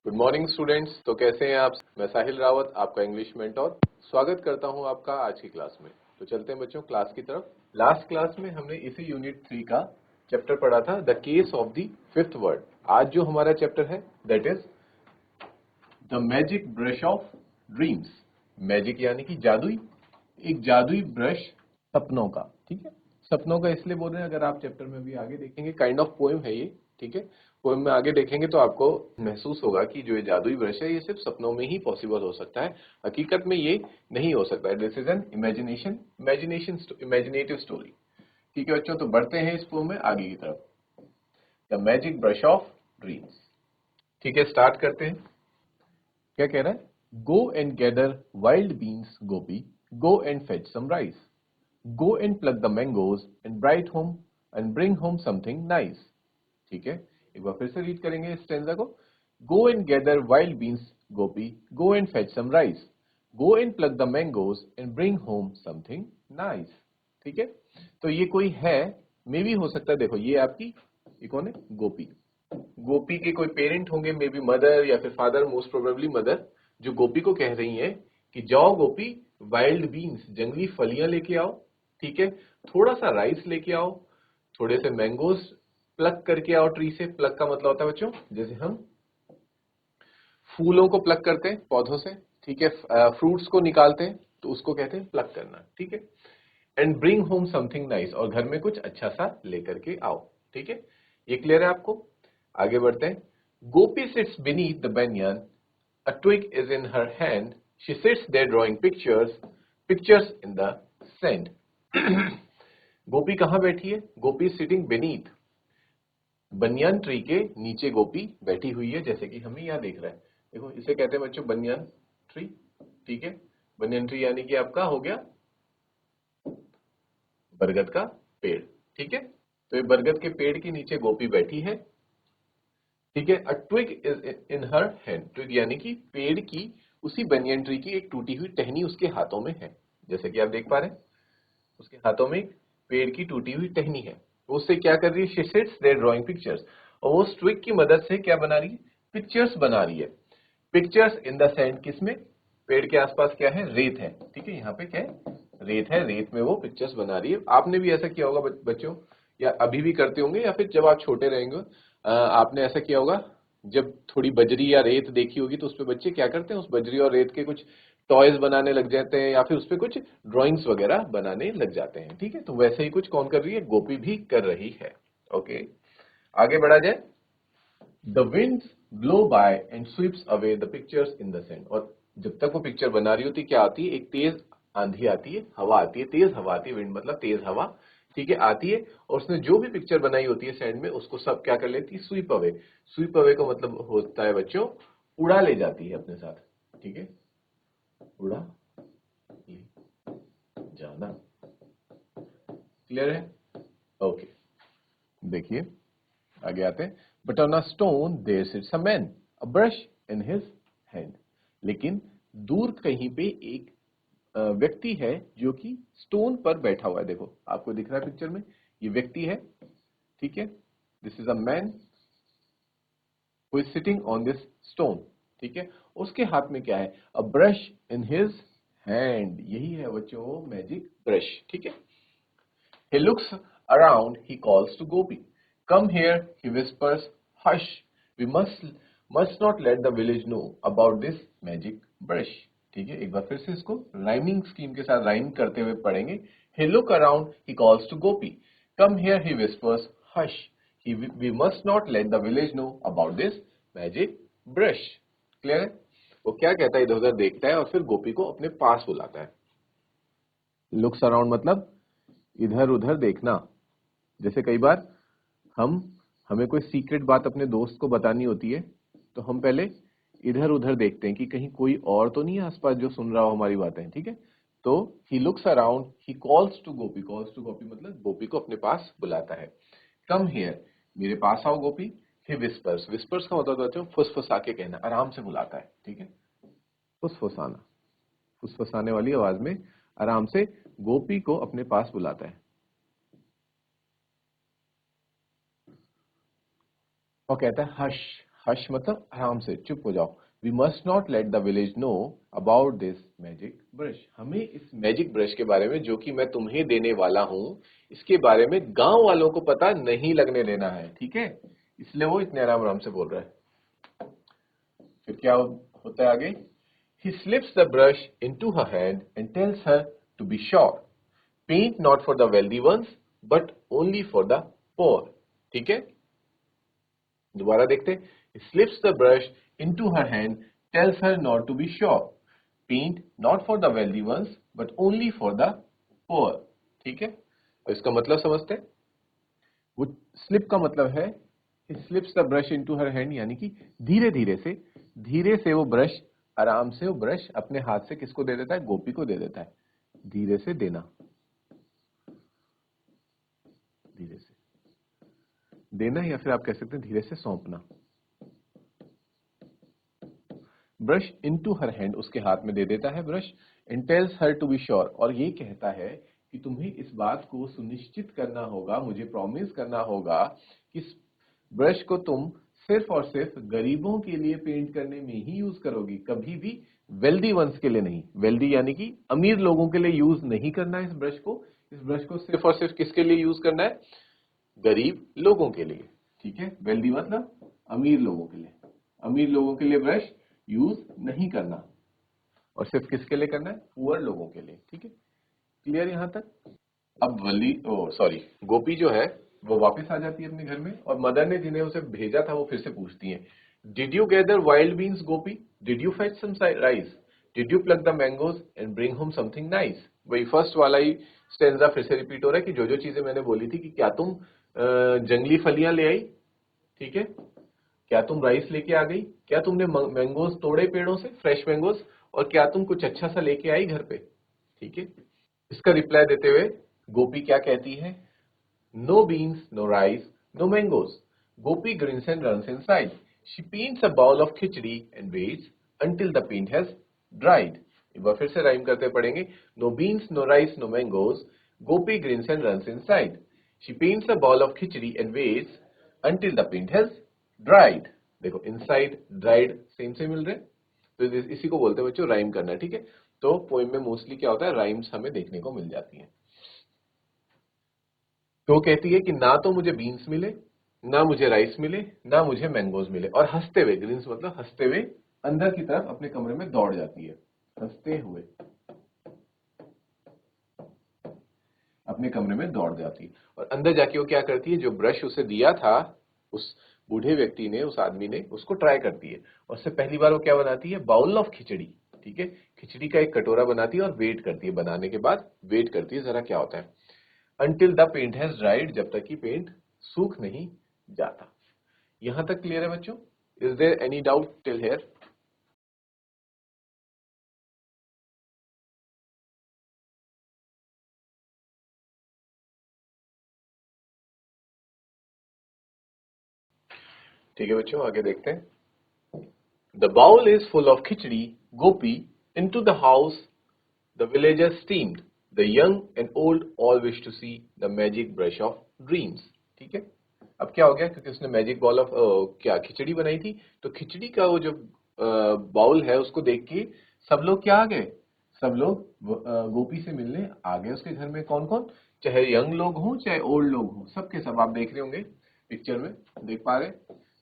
Good morning students. तो कैसे हैं आप? मैं साहिल रावत, आपका इंग्लिश मेंटोर, स्वागत करता हूं आपका आज की क्लास में। तो चलते हैं बच्चों क्लास की तरफ। लास्ट क्लास में हमने इसी यूनिट 3 का चैप्टर पढ़ा था, the case of the fifth word. आज जो हमारा चैप्टर है that is the magic brush of dreams. Magic यानी कि जादुई, एक जादुई ब्रश सपनों का। ठीक है, सपनों का इसलिए बोल रहे हैं, अगर आप चैप्टर में भी आगे देखेंगे काइंड ऑफ पोएम है ये। ठीक है, पोएम में आगे देखेंगे तो आपको महसूस होगा कि जो ये जादुई ब्रश है ये सिर्फ सपनों में ही पॉसिबल हो सकता है, हकीकत में ये नहीं हो सकता है। This is an imaginative story. ठीक है बच्चों, तो बढ़ते हैं इस पोएम में आगे की तरफ। The magic brush of dreams. ठीक है, स्टार्ट करते हैं। क्या कह रहा है? Go and gather wild beans Gopi, go and fetch some rice, go and pluck the mangoes and bright home and bring home something nice. ठीक है, एक बार फिर से रीड करेंगे इस स्टेंजा को। Go and gather wild beans Gopi, go and fetch some rice, go and pluck the mangoes and bring home something nice. ठीक है, तो ये कोई है, मे भी हो सकता है। देखो ये आपकी, ये कौन है? गोपी। गोपी के कोई पेरेंट होंगे, मे बी मदर या फिर फादर, मोस्ट प्रोबेबली मदर, जो गोपी को कह रही है कि जाओ गोपी, वाइल्ड बीन्स जंगली फलियां लेके आओ। ठीक है, थोड़ा सा राइस लेके आओ, थोड़े से मैंगोज प्लग करके आओ ट्री से। प्लग का मतलब होता है बच्चों, जैसे हम फूलों को प्लग करते हैं पौधों से। ठीक है, फ्रूट्स को निकालते हैं तो उसको कहते हैं प्लग करना। ठीक है, and bring home something nice, और घर में कुछ अच्छा सा लेकर के आओ। ठीक है, ये क्लियर है आपको? आगे बढ़ते हैं। Gopi sits beneath the banyan, a twig is in her hand, she sits there drawing pictures in the sand. गोपी कहां बैठी है? गोपी सिटिंग beneath, बनियान ट्री के नीचे गोपी बैठी हुई है, जैसे कि हमें यहाँ देख रहा है। देखो इसे कहते हैं बच्चों बनियान ट्री। ठीक है, बनियान ट्री यानी कि आपका हो गया बरगद का पेड़। ठीक है, तो ये बरगद के पेड़ के नीचे गोपी बैठी है। ठीक है, a twig is in her hand, twig यानी कि पेड़ की, उसी बनियन ट्री की एक टूटी हुई टहनी उसके हाथों में है, जैसे कि आप देख पा रहे हैं उसके हाथों में एक पेड़ की टूटी हुई टहनी है। वो उससे क्या कर रही है? She sits there drawing pictures, और वो ट्विग की मदद से क्या बना रही है? पिक्चर्स बना रही है। पिक्चर्स इन द सैंड, किसमें? पेड़ के आसपास क्या है? रेत है। ठीक है, यहाँ पे क्या है? रेत है, रेत में वो पिक्चर्स बना रही है। आपने भी ऐसा किया होगा बच्चों, या अभी भी करते होंगे, या फिर जब आप छोटे रहेंगे आपने ऐसा किया होगा। जब थोड़ी बजरी या रेत देखी होगी तो उस पे बच्चे क्या करते हैं? उस बजरी और रेत के कुछ टॉयज बनाने लग जाते हैं, या फिर उस पे कुछ ड्राइंग्स वगैरह बनाने लग जाते हैं। ठीक है, तो वैसे ही कुछ कौन कर रही है? गोपी भी कर रही है। ओके, आगे बढ़ा जाए। The wind blow by and sweeps away the pictures in the sand, और जब तक वो पिक्चर बना रही होती क्या आती है? एक तेज आंधी आती है, हवा आती है, तेज हवा आती है। विंड मतलब तेज हवा। ठीक है, आती है, और उसने जो भी पिक्चर बनाई होती है सैंड में, उसको सब क्या कर लेती है? SVEEP away. स्वीप अवे का मतलब होता है बच्चों, उड़ा ले जाती है अपने साथ। ठीक है, उड़ा ले जाना। क्लियर है? ओके, देखिए आगे आते हैं। But on a stone there sits a man, a brush in his hand. लेकिन दूर कहीं पे एक व्यक्ति है जो कि स्टोन पर बैठा हुआ है। देखो आपको दिख रहा है पिक्चर में, ये व्यक्ति है। ठीक है, this is a man who is sitting on this stone. ठीक है, उसके हाथ में क्या है? अ ब्रश इन हिज हैंड, यही है बच्चों मैजिक ब्रश। ठीक है, he looks around, he calls to Gopi. Come here, he whispers, hush, we must not let the village know about this magic brush. ठीक है, एक बार फिर से इसको राइमिंग स्कीम के साथ राइम करते हुए पढ़ेंगे। He look around, he calls to Gopi. Come here, he whispers, hush, we must not let the village know about this magic brush. Clear है? वो क्या कहता है? इधर उधर देखता है और फिर गोपी को अपने पास बुलाता है। लुक्स अराउंड मतलब इधर उधर देखना। जैसे कई बार हमें कोई सीक्रेट बात अपने दोस्त को बतानी होती है, तो हम पहले इधर उधर देखते हैं कि कहीं कोई और तो नहीं है आसपास जो सुन रहा हो हमारी बातें। ठीक है, तो he looks around, he calls to Gopi. Calls to Gopi मतलब गोपी को अपने पास बुलाता है। कम हियर, मेरे पास आओ गोपी। ही विस्पर्स, विस्पर्स का मतलब होता है फुसफुसा के कहना, आराम से बुलाता है। ठीक है, फुसफुसाना, फुसफुसाने वाली आवाज में आराम से गोपी को अपने पास बुलाता है और कहता है हश, हश मतलब आराम से चुप हो जाओ। We must not let the village know about this magic brush. हमें इस मैजिक ब्रश के बारे में, जो कि मैं तुम्हें देने वाला हूं, इसके बारे में गांव वालों को पता नहीं लगने देना है, ठीक है? इसलिए वो इतने आराम आराम से बोल रहा है। फिर क्या होता है आगे? He slips the brush into her hand and tells her to be sure. Paint not for the wealthy ones, but only for the poor. ठीक है? दोबारा देखते। He slips the brush into her hand, tells her not to be sure. Paint not for the wealthy ones, but only for the poor. ठीक है? तो इसका मतलब समझते हैं। वो स्लिप का मतलब है he slips the brush into her hand, यानी कि धीरे से वो ब्रश, आराम से वो ब्रश अपने हाथ से किसको दे देता है? गोपी को दे देता है। धीरे से देना, धीरे से देना, या फिर आप कह सकते हैं धीरे से सौंपना। ब्रश इनटू हर हैंड, उसके हाथ में दे देता है brush. And tells her to be sure, और ये कहता है कि तुम्हें इस बात को सुनिश्चित करना होगा, मुझे प्रॉमिस करना होगा कि इस ब्रश को तुम सिर्फ और सिर्फ गरीबों के लिए पेंट करने में ही यूज करोगी, कभी भी वेल्दी वंस के लिए नहीं। वेल्दी यानी कि अमीर लोगों के लिए यूज नहीं करना है इस ब्रश को। इस ब्रश को सिर्फ और सिर्फ किसके लिए यूज करना है? गरीब लोगों के लिए, ठीक है? वेल्दी मतलब अमीर लोगों के लिए। अमीर लोगों के लिए ब्रश यूज नहीं करना, और सिर्फ किसके लिए करना है? पुअर लोगों के लिए, ठीक है? क्लियर यहां तक? अब गोपी जो है वो वापस आ जाती है अपने घर में, और मदर ने जिन्हें उसे भेजा था वो फिर से पूछती हैं, did you gather wild beans Gopi? Did you fetch some rice? Did you pluck the mangoes and bring home something nice? वही फर्स्ट वाला ही स्टेंजा फिर से रिपीट हो रहा है कि जो जो चीजें मैंने बोली थी कि क्या तुम जंगली फलियां ले आई, ठीक है? क्या तुम राइस लेके आ गई? क्या तुमने मैंगोज तोड़े पेड़ों से, फ्रेश मैंगोज? और क्या तुम कुछ अच्छा सा लेके आई घर पे? ठीक है? इसका रिप्लाई देते हुए गोपी क्या कहती है? No beans, no rice, no mangoes. Gopi grins and runs inside. She paints a bowl of khichdi and waits until the paint has dried. एक बार फिर से राइम करते पढ़ेंगे। No beans, no rice, no mangoes. Gopi grins and runs inside. She paints a bowl of khichdi and waits until the paint has dried. देखो inside, dried same मिल रहे हैं, तो इसी को बोलते हैं बच्चों राइम करना, ठीक है? तो पोइम में मोस्टली क्या होता है? राइम्स हमें देखने को मिल जाती हैं। तो कहती है कि ना तो मुझे बीन्स मिले, ना मुझे राइस मिले, ना मुझे मैंगोज मिले, और हंसते हुए, ग्रीन्स मतलब हंसते हुए, अंदर की तरफ अपने कमरे में दौड़ जाती है। हंसते हुए अपने कमरे में दौड़ जाती है, और अंदर जाके वो क्या करती है? जो ब्रश उसे दिया था उस बूढ़े व्यक्ति ने, उस आदमी ने, उसको ट्राई करती है। और उससे पहली बार वो क्या बनाती है? बाउल ऑफ खिचड़ी, ठीक है? खिचड़ी का एक कटोरा बनाती है और वेट करती है, बनाने के बाद वेट करती है जरा क्या होता है। Until the paint has dried, जब तक कि पेंट सूख नहीं जाता। यहां तक क्लियर है बच्चों? Is there any doubt till here? ठीक है बच्चों, आगे देखते हैं। The bowl is full of khichdi, Gopi into the house the villagers steamed. The young and old all wish to see the magic brush of dreams. ठीक है? अब क्या हो गया? क्योंकि उसने मैजिक बॉल ऑफ क्या खिचड़ी बनाई थी, तो खिचड़ी का वो जो बाउल है उसको देख के सब लोग क्या आ गए? सब लोग गोपी से मिलने आ गए उसके घर में। कौन कौन? चाहे यंग लोग हों, चाहे ओल्ड लोग हों, सबके सब आप देख रहे होंगे पिक्चर में, देख पा रहे?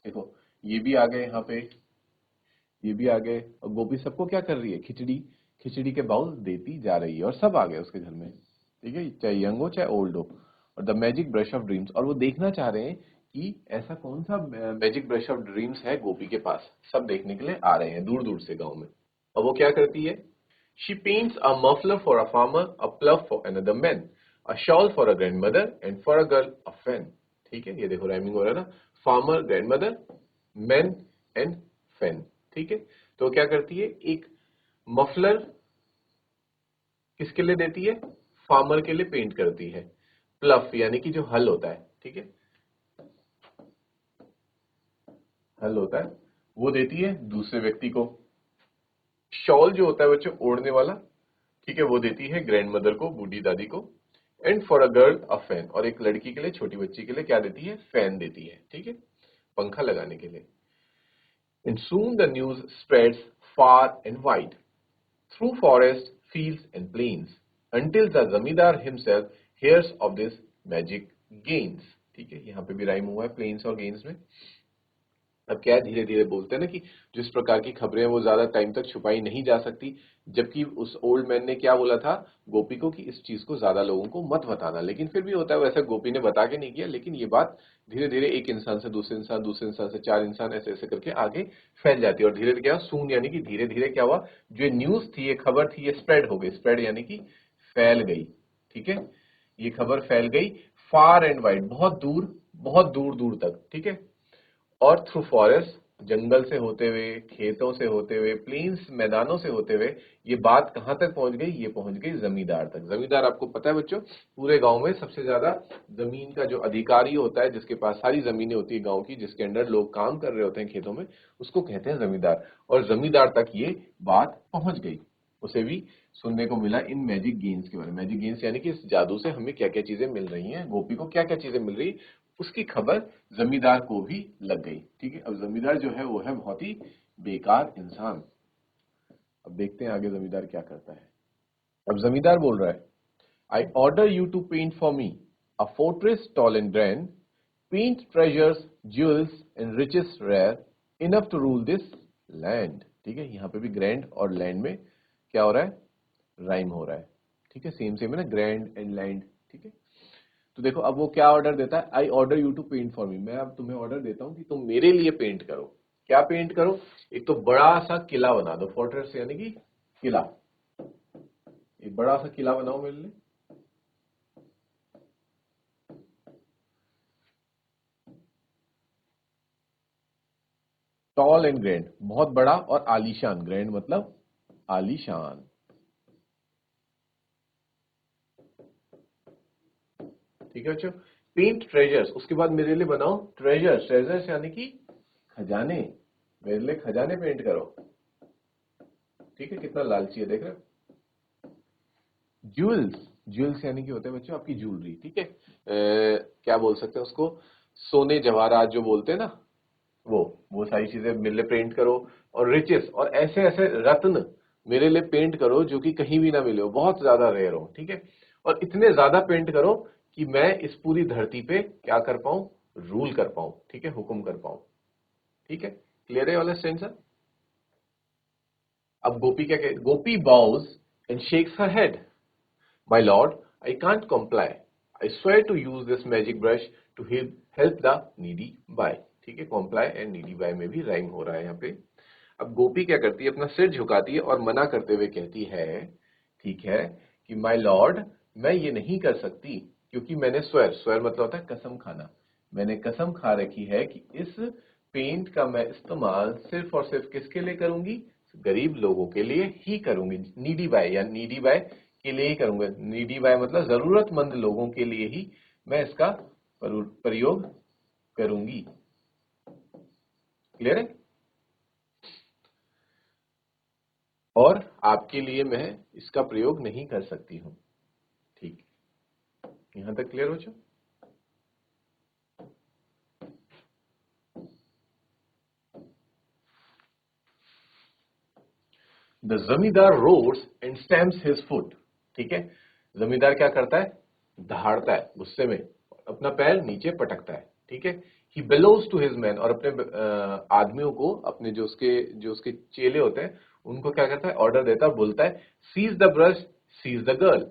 देखो, ये भी आ गए यहाँ पे, ये भी आ गए, और गोपी सबको क्या कर रही है? खिचड़ी, खिचड़ी के बाउल देती जा रही है, और सब आ गए उसके घर में, ठीक है? चाहे यंग हो चाहे ओल्ड हो। और the magic brush of dreams, और वो देखना चाह रहे हैं कि ऐसा कौन सा मैजिक ब्रश ऑफ ड्रीम्स है गोपी के पास। सब देखने के लिए आ रहे हैं दूर दूर से गांव में। और वो क्या करती है? She paints a muffler for a farmer, a plough for another man, a shawl for a grandmother and for a girl a fan. ठीक है? ये देखो राइमिंग हो रहा है ना, farmer, grandmother, man and fan. ठीक है? तो क्या करती है? एक मफलर किसके लिए देती है? फार्मर के लिए पेंट करती है। प्लफ यानी कि जो हल होता है, ठीक है? हल होता है, वो देती है दूसरे व्यक्ति को। शॉल जो होता है बच्चों ओढ़ने वाला, ठीक है, वो देती है ग्रैंड मदर को, बूढ़ी दादी को। And for a girl a fan, और एक लड़की के लिए, छोटी बच्ची के लिए क्या देती है? फैन देती है, ठीक है, पंखा लगाने के लिए। And soon the news spreads far and wide, through forests, fields and plains, until the जमींदार himself hears of this magic gains. ठीक है, यहाँ पे भी राइम हुआ है प्लेन्स और गेन्स में. अब क्या है, धीरे धीरे बोलते हैं ना कि जिस प्रकार की खबरें हैं वो ज्यादा टाइम तक छुपाई नहीं जा सकती, जबकि उस ओल्ड मैन ने क्या बोला था गोपी को कि इस चीज को ज्यादा लोगों को मत बताना, लेकिन फिर भी होता है वैसे गोपी ने बता के नहीं किया, लेकिन ये बात धीरे धीरे एक इंसान से दूसरे इंसान, दूसरे इंसान से चार इंसान, ऐसे ऐसे करके आगे फैल जाती है. और धीरे धीरे क्या सून यानी कि धीरे धीरे क्या हुआ, जो न्यूज थी, ये खबर थी, ये स्प्रेड हो गई. स्प्रेड यानी कि फैल गई. ठीक है, ये खबर फैल गई फार एंड वाइड, बहुत दूर दूर तक. ठीक है, और थ्रू फॉरेस्ट, जंगल से होते हुए, खेतों से होते हुए, प्लेन्स मैदानों से होते हुए, ये बात कहां तक पहुंच गई, ये पहुंच गई जमींदार तक. जमींदार आपको पता है बच्चों, पूरे गांव में सबसे ज्यादा जमीन का जो अधिकारी होता है, जिसके पास सारी जमीनें होती है गांव की, जिसके अंडर लोग काम कर रहे होते हैं खेतों में, उसको कहते हैं जमींदार. और जमींदार तक ये बात पहुंच गई. उसे भी सुनने को मिला इन मैजिक गेन्स के बारे में. मैजिक गेन्स यानी कि इस जादू से हमें क्या क्या चीजें मिल रही हैं, गोपी को क्या क्या चीजें मिल रही, उसकी खबर जमींदार को भी लग गई. ठीक है, अब जमींदार जो है वो है बहुत ही बेकार इंसान. अब देखते हैं आगे जमींदार क्या करता है. अब जमींदार बोल रहा है, I order you to paint for me a fortress tall and grand, paint treasures, jewels and riches rare, enough to rule this land. ठीक है, यहाँ पे भी ग्रैंड और लैंड में क्या हो रहा है, राइम हो रहा है. ठीक है, सेम सेम है ना, ग्रैंड एंड लैंड. ठीक है, तो देखो अब वो क्या ऑर्डर देता है, I order you to paint for me, मैं अब तुम्हें ऑर्डर देता हूं कि तुम मेरे लिए पेंट करो. क्या पेंट करो, एक तो बड़ा सा किला बना दो, फोर्ट्रेस यानी कि किला, एक बड़ा सा किला बनाओ मेरे लिए. टॉल एंड ग्रैंड, बहुत बड़ा और आलीशान, ग्रैंड मतलब आलीशान. ठीक है बच्चों, पेंट ट्रेजर्स, उसके बाद मेरे लिए बनाओ ट्रेजर्स. ट्रेजर्स यानी कि खजाने, मेरे लिए खजाने पेंट करो. ठीक है, कितना लालची है देख रहे हो. ज्वेल्स, ज्वेल्स यानी कि होते हैं बच्चों आपकी ज्वेलरी. ठीक है, क्या बोल सकते हैं उसको, सोने जवाहरात जो बोलते हैं ना, वो सारी चीजें मेरे लिए पेंट करो. और रिचेस, और ऐसे ऐसे रत्न मेरे लिए पेंट करो जो कि कहीं भी ना मिले हो, बहुत ज्यादा रेयर हो. ठीक है, और इतने ज्यादा पेंट करो कि मैं इस पूरी धरती पे क्या कर पाऊं, रूल कर पाऊं. ठीक है, हुक्म कर पाऊं. ठीक है, क्लियर है वाला सेंसर. अब गोपी क्या कहे, Gopi bows and shakes her head, My lord, I can't comply. I swear to use this magic brush to help the needy by. ठीक है, comply and needy by में भी राइम हो रहा है यहाँ पे. अब गोपी क्या करती है, अपना सिर झुकाती है और मना करते हुए कहती है, ठीक है, कि माय लॉर्ड, मैं ये नहीं कर सकती, क्योंकि मैंने स्वेर, स्वेर मतलब होता है कसम खाना, मैंने कसम खा रखी है कि इस पेंट का मैं इस्तेमाल सिर्फ और सिर्फ किसके लिए करूंगी, गरीब लोगों के लिए ही करूंगी. नीडी बाय या नीडी बाय के लिए ही करूंगा. नीडी बाय मतलब जरूरतमंद लोगों के लिए ही मैं इसका प्रयोग करूंगी. क्लियर है, और आपके लिए मैं इसका प्रयोग नहीं कर सकती हूं. ठीक, यहां तक क्लियर हो चुका. The zamindar roars and stamps his foot. ठीक है, जमींदार क्या करता है, दहाड़ता है गुस्से में, अपना पैर नीचे पटकता है. ठीक है, ही बिलोज टू हिज मैन, और अपने आदमियों को, अपने जो उसके चेले होते हैं, उनको क्या करता है, ऑर्डर देता है, बोलता है, seize the brush, seize the girl,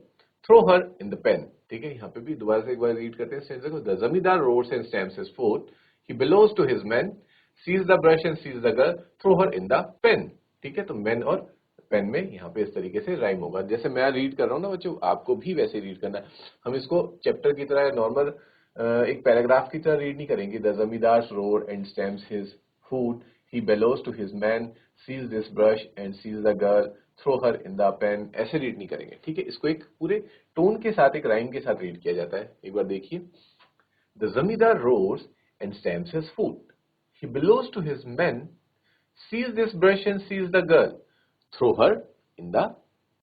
throw her in the pen. ठीक है, यहाँ पे भी दोबारा से एक बार रीड करते हैं. The zamindar roars and stamps his foot, he bellows to his man, seize the brush and seize the girl, throw her in the pen. ठीक है, तो मैन और पेन में यहाँ पे इस तरीके से राइम होगा. जैसे मैं रीड कर रहा हूँ ना बच्चों, आपको भी वैसे रीड करना है. हम इसको चैप्टर की तरह नॉर्मल एक पैराग्राफ की तरह रीड नहीं करेंगे. The zamindar roar and stamps his food, he bellows to his man, seize this brush and seize the girl, throw her in the pen. ऐसे रीड नहीं करेंगे. ठीक है, इसको एक पूरे टोन के साथ, एक राइम के साथ रीड किया जाता है. एक बार देखिए. The zamindar roars and stamps his food, he bellows to his man, seize this brush and seize the girl, throw her in the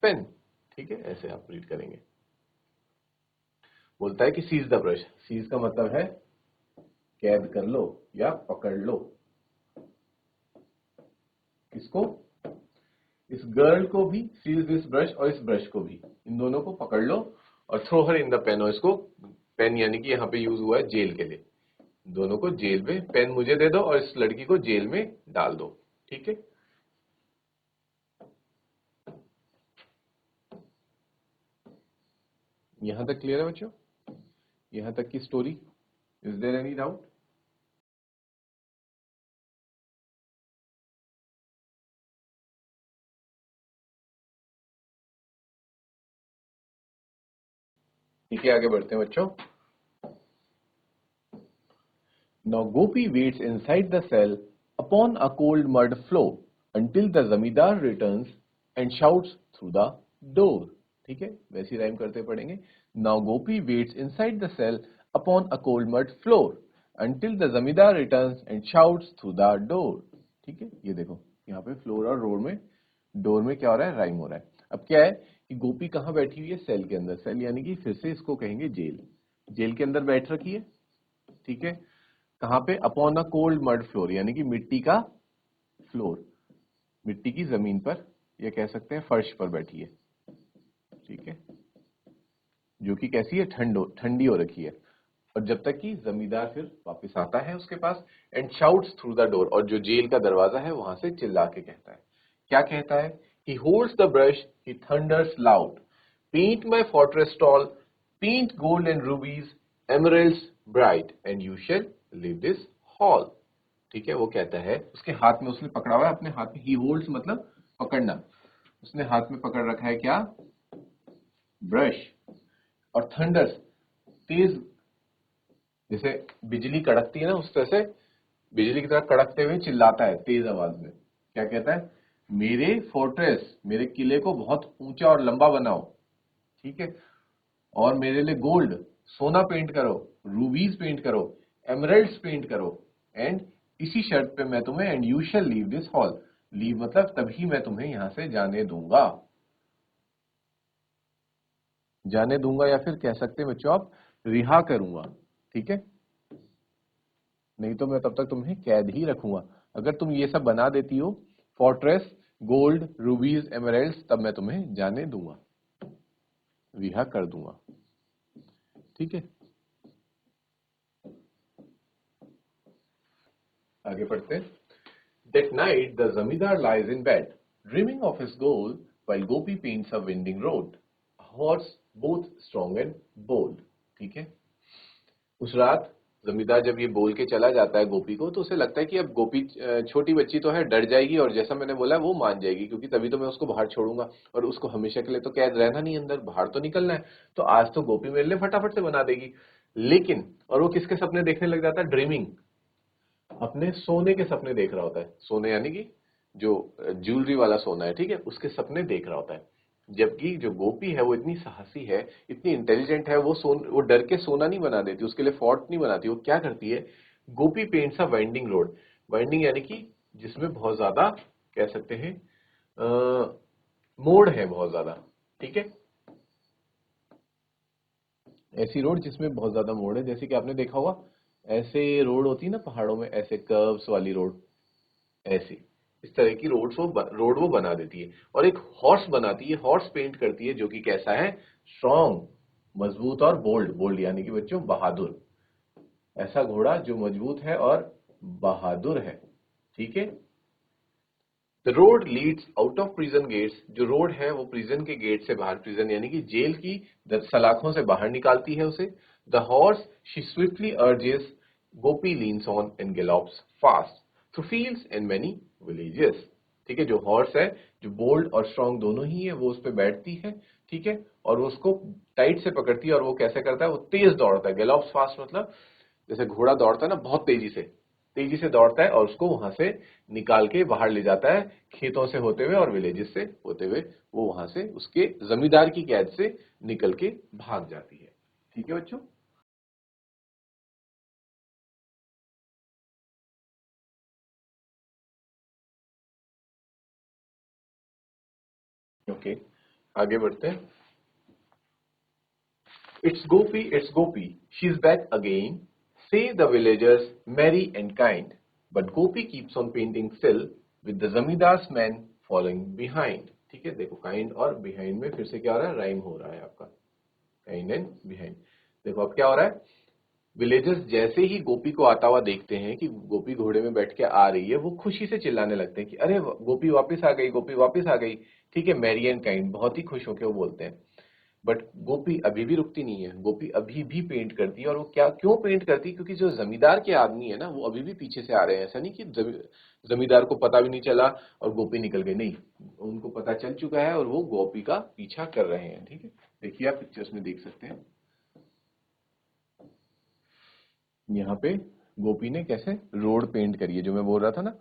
pen. ठीक है, ऐसे आप रीड करेंगे. बोलता है कि सीज द ब्रश, सीज का मतलब है कैद कर लो या पकड़ लो. इसको, इस गर्ल को भी, सीज दिस ब्रश, और इस ब्रश को भी, इन दोनों को पकड़ लो और throw her in the pen. और इसको, पेन यानी कि यहाँ पे यूज हुआ है जेल के लिए, दोनों को जेल में, पेन मुझे दे दो और इस लड़की को जेल में डाल दो। ठीक है, यहां तक क्लियर है बच्चों? यहां तक की story, is there any doubt? ठीक है, आगे बढ़ते हैं बच्चों। Now Gopi waits inside the cell upon a cold mud floor until the zamindar returns and shouts through the door. ठीक है, वैसी राइम करते पढ़ेंगे। Now Gopi waits inside the cell upon a cold mud floor until the zamindar returns and shouts through the door. ठीक है, ये देखो यहाँ पे फ्लोर और रोड में, डोर में क्या हो रहा है, राइम हो रहा है। अब क्या है कि गोपी कहाँ बैठी हुई है, सेल के अंदर। सेल यानी कि फिर से इसको कहेंगे जेल, जेल के अंदर बैठ रखी है। ठीक है, कहां पे, upon a cold mud floor, यानी कि मिट्टी का फ्लोर, मिट्टी की जमीन पर, या कह सकते हैं फर्श पर बैठी है। ठीक है, जो कि कैसी है, ठंडी हो रखी है। और जब तक कि जमींदार फिर वापस आता है उसके पास, and shouts through the door, और जो जेल का दरवाजा है वहां से चिल्ला के कहता है, क्या कहता है, he holds the brush, he thunders loud, paint my fortress tall, paint gold and rubies, emeralds bright, and you shall leave this hall. ठीक है, वो कहता है, उसके हाथ में उसने पकड़ा हुआ है, अपने हाथ में, ही होल्ड्स मतलब पकड़ना, उसने हाथ में पकड़ रखा है क्या, ब्रश, और थंडर्स तेज, जैसे बिजली कड़कती है ना, उस तरह से बिजली की तरह कड़कते हुए चिल्लाता है तेज आवाज में। क्या कहता है, मेरे फोर्ट्रेस, मेरे किले को बहुत ऊंचा और लंबा बनाओ। ठीक है, और मेरे लिए गोल्ड, सोना पेंट करो, रूबीज पेंट करो, एमरल्ड्स पेंट करो, एंड इसी शर्त पे मैं तुम्हें, and you shall leave this hall, leave मतलब तभी मैं तुम्हें यहां से जाने दूंगा, जाने दूंगा, या फिर कह सकते हैं बच्चों आप, रिहा करूंगा। ठीक है, नहीं तो मैं तब तक तुम्हें कैद ही रखूंगा। अगर तुम ये सब बना देती हो, फोर्ट्रेस, गोल्ड, रूबीज, एमरल्ड्स, तब मैं तुम्हें जाने दूंगा, रिहा कर दूंगा। ठीक है, आगे पढ़ते हैं। That night the zamindar lies in bed, dreaming of his goal, while Gopi paints a winding road, a horse both strong and bold. ठीक है, उस रात जमींदार जब ये बोल के चला जाता है गोपी को, तो उसे लगता है कि अब गोपी छोटी बच्ची तो है, डर जाएगी, और जैसा मैंने बोला वो मान जाएगी, क्योंकि तभी तो मैं उसको बाहर छोड़ूंगा, और उसको हमेशा के लिए तो कैद रहना नहीं, अंदर बाहर तो निकलना है। तो आज तो गोपी मेरे लिए फटाफट से बना देगी। लेकिन, और वो किसके सपने देखने लग जाता है, ड्रीमिंग, अपने सोने के सपने देख रहा होता है। सोने यानी कि जो ज्वेलरी वाला सोना है, ठीक है, उसके सपने देख रहा होता है। जबकि जो गोपी है वो इतनी साहसी है, इतनी इंटेलिजेंट है, वो डर के सोना नहीं बना देती, उसके लिए फोर्ट नहीं बनाती। वो क्या करती है, Gopi paints a winding road, winding यानी कि जिसमें बहुत ज्यादा, कह सकते हैं मोड़ है बहुत ज्यादा। ठीक है, ऐसी रोड जिसमें बहुत ज्यादा मोड़ है, जैसे कि आपने देखा होगा ऐसे रोड होती है ना पहाड़ों में, ऐसे कर्व्स वाली रोड, ऐसी, इस तरह की रोड वो बना देती है। और एक हॉर्स बनाती है, हॉर्स पेंट करती है, जो कि कैसा है, स्ट्रॉन्ग, मजबूत और बोल्ड, बोल्ड यानी कि बच्चों बहादुर, ऐसा घोड़ा जो मजबूत है और बहादुर है। ठीक है, the road leads out of prison gates, जो रोड है वो प्रिजन के गेट से बाहर, प्रिजन यानी कि जेल की सलाखों से बाहर निकालती है उसे। The horse she swiftly urges, Gopi leans on and gallops fast through fields and many villages. ठीक है, जो हॉर्स है, जो बोल्ड और स्ट्रांग दोनों ही है, वो उस पर बैठती है। ठीक है, और वो उसको टाइट से पकड़ती है, और वो कैसे करता है, वो तेज दौड़ता है। गैलोप्स फास्ट मतलब जैसे घोड़ा दौड़ता है ना, बहुत तेजी से दौड़ता है, और उसको वहां से निकाल के बाहर ले जाता है, खेतों से होते हुए और विलेजेस से होते हुए, वो वहां से उसके जमींदार की कैद से निकल के भाग जाती है। ठीक है बच्चों, ओके, आगे बढ़ते हैं। It's Gopi, she's back again, say the villagers merry and kind. But Gopi keeps on painting still, with the zamindars man following behind. ठीक है, देखो काइंड और बिहाइंड में फिर से क्या हो रहा है, राइम हो रहा है आपका, काइंड एंड बिहाइंड। देखो अब क्या हो रहा है, विलेजर्स जैसे ही गोपी को आता हुआ देखते हैं कि गोपी घोड़े में बैठ के आ रही है, वो खुशी से चिल्लाने लगते हैं कि अरे गोपी वापस आ गई, गोपी वापस आ गई। ठीक है, मैरी एंड काइंड बहुत ही खुश होकर वो बोलते हैं। बट गोपी अभी भी रुकती नहीं है, गोपी अभी भी पेंट करती है। और वो क्या क्यों पेंट करती है, क्योंकि जो जमींदार के आदमी है ना, वो अभी भी पीछे से आ रहे हैं। ऐसा नहीं कि जमींदार को पता भी नहीं चला और गोपी निकल गई, नहीं, उनको पता चल चुका है और वो गोपी का पीछा कर रहे हैं। ठीक है, देखिए आप पिक्चर्स में देख सकते हैं, यहाँ पे गोपी ने कैसे रोड पेंट करी है, जो मैं बोल रहा था ना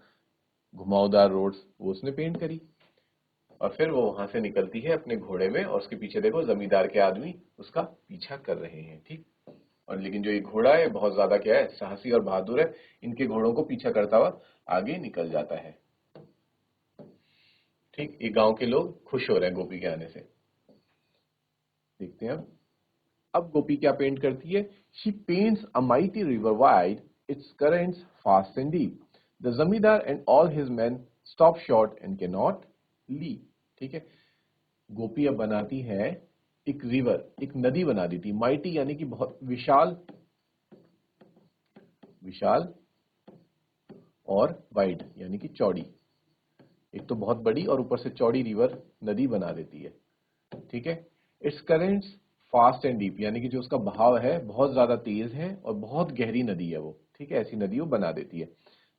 घुमावदार रोड्स, वो उसने पेंट करी। और फिर वो वहां से निकलती है अपने घोड़े में, और उसके पीछे देखो जमींदार के आदमी उसका पीछा कर रहे हैं। ठीक, और लेकिन जो ये घोड़ा है बहुत ज्यादा क्या है, साहसी और बहादुर है, इनके घोड़ों को पीछा करता हुआ आगे निकल जाता है। ठीक, ये गांव के लोग खुश हो रहे हैं गोपी के आने से। देखते हैं अब गोपी क्या पेंट करती है। She paints a mighty river wide, its currents fast and deep, the zamindar and all his man stop short and can not leave. ठीक है, गोपी अब बनाती है एक रिवर, एक नदी बना दी थी, माइटी यानी कि बहुत विशाल, विशाल और वाइड यानी कि चौड़ी, एक तो बहुत बड़ी और ऊपर से चौड़ी रिवर नदी बना देती है। ठीक है, it's currents fast and deep यानी कि जो उसका बहाव है बहुत ज्यादा तेज है और बहुत गहरी नदी है वो। ठीक है, ऐसी नदी वो बना देती है।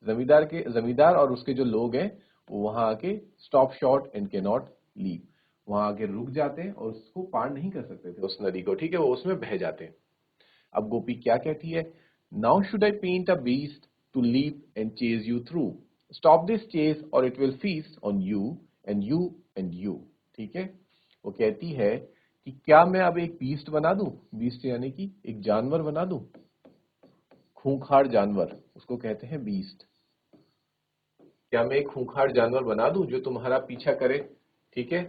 जमींदार और उसके जो लोग हैं वो वहां आके stop short and can not leave, वहां आके रुक जाते हैं और उसको पार नहीं कर सकते थे उस नदी को। ठीक है, वो उसमें बह जाते हैं। अब गोपी क्या कहती है, now should I paint a beast to leave and chase you through, stop this chase or it will feast on you and you and you. ठीक है, वो कहती है कि क्या मैं अब एक बीस्ट बना दूं, बीस्ट यानी कि एक जानवर बना दूं, खूंखार जानवर, उसको कहते हैं बीस्ट। क्या मैं एक खूंखार जानवर बना दूं जो तुम्हारा पीछा करे, ठीक है,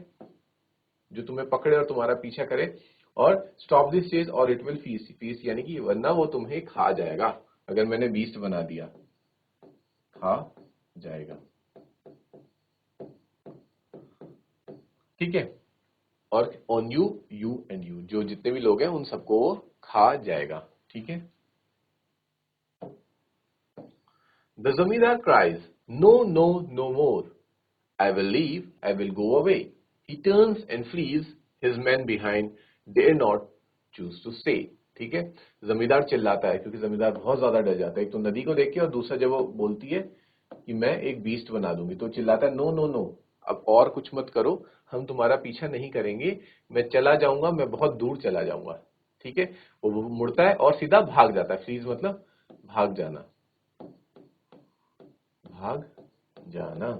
जो तुम्हें पकड़े और तुम्हारा पीछा करे, और stop this chase or it will feast, feast यानी कि वरना वो तुम्हें खा जाएगा, अगर मैंने बीस्ट बना दिया खा जाएगा। ठीक है, और on you, you and you, जो जितने भी लोग हैं उन सबको वो खा जाएगा। ठीक है, the zamindar cries, no no no more, I will leave, I will go away. He turns and flees, his men behind dare not choose to stay. ठीक है, जमींदार चिल्लाता है क्योंकि जमींदार बहुत ज्यादा डर जाता है, एक तो नदी को देख के और दूसरा जब वो बोलती है कि मैं एक बीस्ट बना दूंगी तो चिल्लाता है नो नो नो, अब और कुछ मत करो, हम तुम्हारा पीछा नहीं करेंगे, मैं चला जाऊंगा, मैं बहुत दूर चला जाऊंगा। ठीक है, वो मुड़ता है और सीधा भाग जाता है, फ्लीज मतलब भाग जाना, भाग जाना।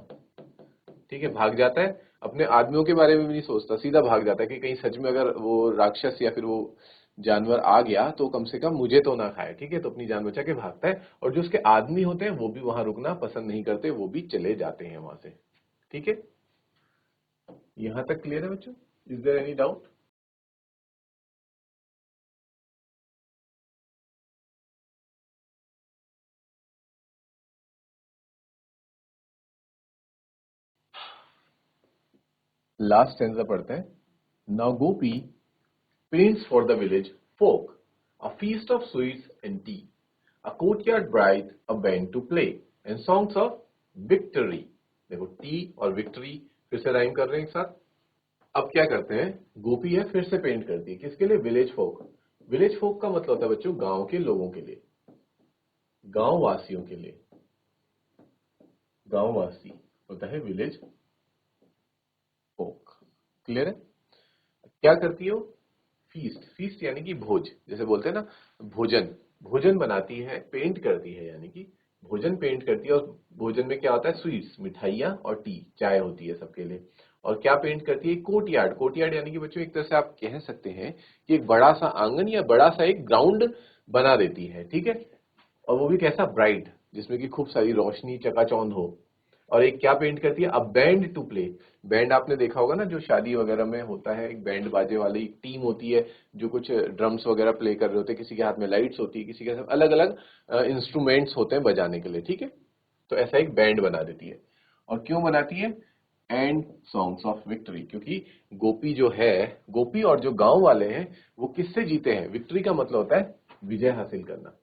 ठीक है, भाग जाता है, अपने आदमियों के बारे में भी नहीं सोचता, सीधा भाग जाता है कि कहीं सच में अगर वो राक्षस या फिर वो जानवर आ गया तो कम से कम मुझे तो ना खाए। ठीक है, तो अपनी जान बचा के भागता है, और जो उसके आदमी होते हैं वो भी वहां रुकना पसंद नहीं करते, वो भी चले जाते हैं वहां से। ठीक है, यहां तक क्लियर है बच्चों, is there any doubt? Last stanza पढ़ते हैं। Now Gopi paints for the village folk, a feast of sweets and tea, a courtyard bride, a band to play, and songs of victory। देखो टी और victory फिर से rhyme कर रहे हैं एक साथ। अब क्या करते हैं, गोपी है फिर से पेंट करती है, किसके लिए, विलेज फोक। विलेज फोक का मतलब होता है बच्चों गांव के लोगों के लिए, गांव वासियों के लिए, गांव वासी होता है विलेज फोक। क्लियर है, क्या करती है वो, फीस्ट, फीस्ट यानी कि भोज, जैसे बोलते हैं ना भोजन, भोजन बनाती है, पेंट करती है यानी कि भोजन पेंट करती है। और भोजन में क्या होता है, स्वीट्स मिठाइयाँ और टी चाय होती है सबके लिए। और क्या पेंट करती है, कोर्टयार्ड, कोर्टयार्ड यानी कि बच्चों एक तरह से आप कह सकते हैं कि एक बड़ा सा आंगन या बड़ा सा एक ग्राउंड बना देती है। ठीक है, और वो भी कैसा, ब्राइट, जिसमें कि खूब सारी रोशनी चकाचौंध हो। और एक क्या पेंट करती है, a band to play, band आपने देखा होगा ना जो शादी वगैरह में होता है, एक बैंड बाजे वाली टीम होती है जो कुछ ड्रम्स वगैरह प्ले कर रहे होते हैं, किसी के हाथ में लाइट्स होती है, किसी के हाथ अलग अलग इंस्ट्रूमेंट्स होते हैं बजाने के लिए। ठीक है, तो ऐसा एक बैंड बना देती है। और क्यों बनाती है? एंड सॉन्ग्स ऑफ विक्ट्री, क्योंकि गोपी जो है, गोपी और जो गांव वाले हैं वो किससे जीते हैं? विक्ट्री का मतलब होता है विजय हासिल करना,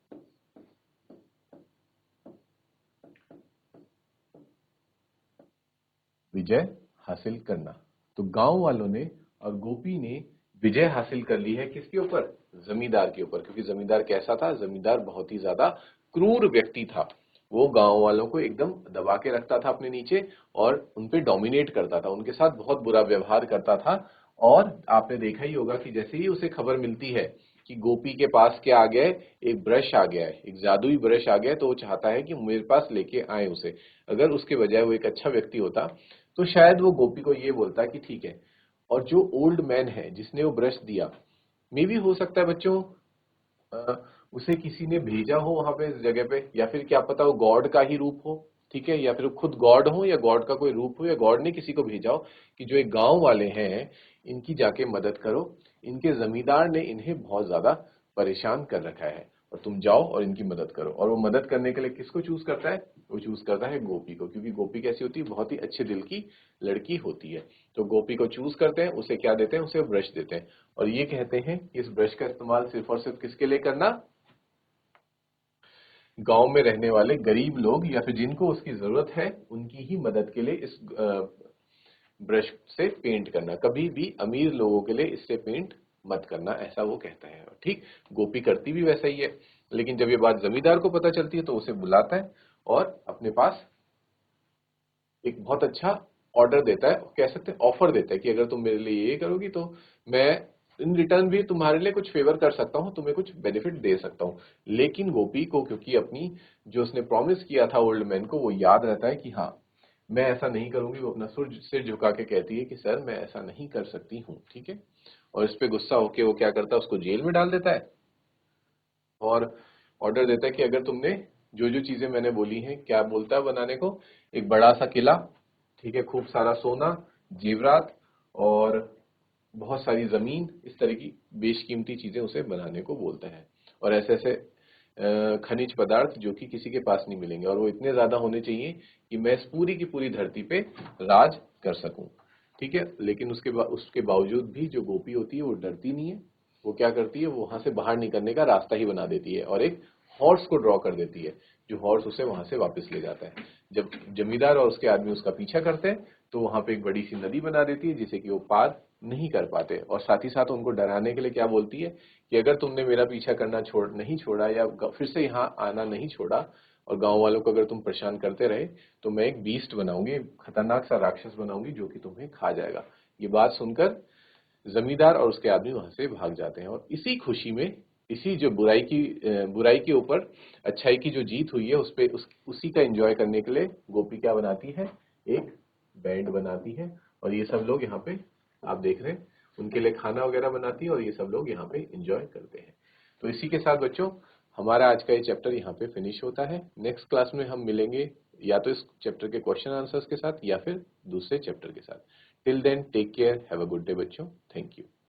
विजय हासिल करना। तो गांव वालों ने और गोपी ने विजय हासिल कर ली है किसके ऊपर? जमींदार के ऊपर। क्योंकि जमींदार कैसा था? जमींदार बहुत ही ज्यादा क्रूर व्यक्ति था। वो गांव वालों को एकदम दबा के रखता था अपने नीचे और उन पे डोमिनेट करता था, उनके साथ बहुत बुरा व्यवहार करता था। और आपने देखा ही होगा कि जैसे ही उसे खबर मिलती है कि गोपी के पास क्या आ गया है, एक ब्रश आ गया है, एक जादुई ब्रश आ गया है, तो वो चाहता है कि मेरे पास लेके आए उसे। अगर उसके बजाय वो एक अच्छा व्यक्ति होता तो शायद वो गोपी को ये बोलता कि ठीक है। और जो ओल्ड मैन है जिसने वो ब्रश दिया, मे भी हो सकता है बच्चों अ, उसे किसी ने भेजा हो वहां पे इस जगह पे, या फिर क्या पता वो गॉड का ही रूप हो, ठीक है, या फिर वो खुद गॉड हो या गॉड का कोई रूप हो, या गॉड ने किसी को भेजा हो कि जो एक गांव वाले हैं इनकी जाके मदद करो, इनके जमींदार ने इन्हें बहुत ज्यादा परेशान कर रखा है और तुम जाओ और इनकी मदद करो। और वो मदद करने के लिए किसको चूज करता है? वो चूज करता है गोपी को, क्योंकि गोपी कैसी होती है? बहुत ही अच्छे दिल की लड़की होती है। तो गोपी को चूज करते हैं, उसे क्या देते हैं? उसे ब्रश देते हैं और ये कहते हैं कि इस ब्रश का इस्तेमाल सिर्फ और सिर्फ किसके लिए करना? गांव में रहने वाले गरीब लोग या फिर जिनको उसकी जरूरत है उनकी ही मदद के लिए इस ब्रश से पेंट करना, कभी भी अमीर लोगों के लिए इससे पेंट मत करना, ऐसा वो कहता है। ठीक, गोपी करती भी वैसा ही है। लेकिन जब ये बात जमींदार को पता चलती है तो उसे बुलाता है और अपने पास एक बहुत अच्छा ऑर्डर देता है, कह सकते हैं ऑफर देता है कि अगर तुम मेरे लिए ये करोगी तो मैं इन रिटर्न भी तुम्हारे लिए कुछ फेवर कर सकता हूँ, तुम्हें कुछ बेनिफिट दे सकता हूँ। लेकिन गोपी को क्योंकि अपनी जो उसने प्रॉमिस किया था ओल्ड मैन को वो याद रहता है कि हाँ मैं ऐसा नहीं करूंगी। वो अपना सिर झुका के कहती है कि सर मैं ऐसा नहीं कर सकती हूँ, ठीक है। और इस पे गुस्सा होके वो क्या करता है? उसको जेल में डाल देता है और ऑर्डर देता है कि अगर तुमने जो जो चीजें मैंने बोली हैं, क्या बोलता है बनाने को? एक बड़ा सा किला, ठीक है, खूब सारा सोना, जेवरात और बहुत सारी जमीन, इस तरह की बेशकीमती चीजें उसे बनाने को बोलता है। और ऐसे ऐसे खनिज पदार्थ जो कि किसी के पास नहीं मिलेंगे और वो इतने ज्यादा होने चाहिए कि मैं इस पूरी की पूरी धरती पे राज कर सकूं, ठीक है। लेकिन उसके बावजूद भी जो गोपी होती है वो डरती नहीं है। वो क्या करती है? वो वहां से बाहर निकलने का रास्ता ही बना देती है और एक हॉर्स को ड्रॉ कर देती है, जो हॉर्स उसे वहां से वापस ले जाता है। जब जमींदार और उसके आदमी उसका पीछा करते हैं तो वहां पे एक बड़ी सी नदी बना देती है जिसे कि वो पार नहीं कर पाते। और साथ ही साथ उनको डराने के लिए क्या बोलती है कि अगर तुमने मेरा पीछा करना नहीं छोड़ा या फिर से यहाँ आना नहीं छोड़ा और गांव वालों को अगर तुम परेशान करते रहे तो मैं एक बीस्ट बनाऊंगी, खतरनाक सा राक्षस बनाऊंगी जो कि तुम्हें खा जाएगा। ये बात सुनकर जमींदार और उसके आदमी वहां से भाग जाते हैं और इसी खुशी में, इसी जो बुराई के ऊपर अच्छाई की जो जीत हुई है उसी का एंजॉय करने के लिए गोपी क्या बनाती है? एक बैंड बनाती है और ये सब लोग यहाँ पे आप देख रहे हैं उनके लिए खाना वगैरह बनाती है और ये सब लोग यहाँ पे एंजॉय करते हैं। तो इसी के साथ बच्चों हमारा आज का ये चैप्टर यहाँ पे फिनिश होता है। नेक्स्ट क्लास में हम मिलेंगे या तो इस चैप्टर के क्वेश्चन आंसर्स के साथ या फिर दूसरे चैप्टर के साथ। Till then take care, have a good day बच्चों, थैंक यू।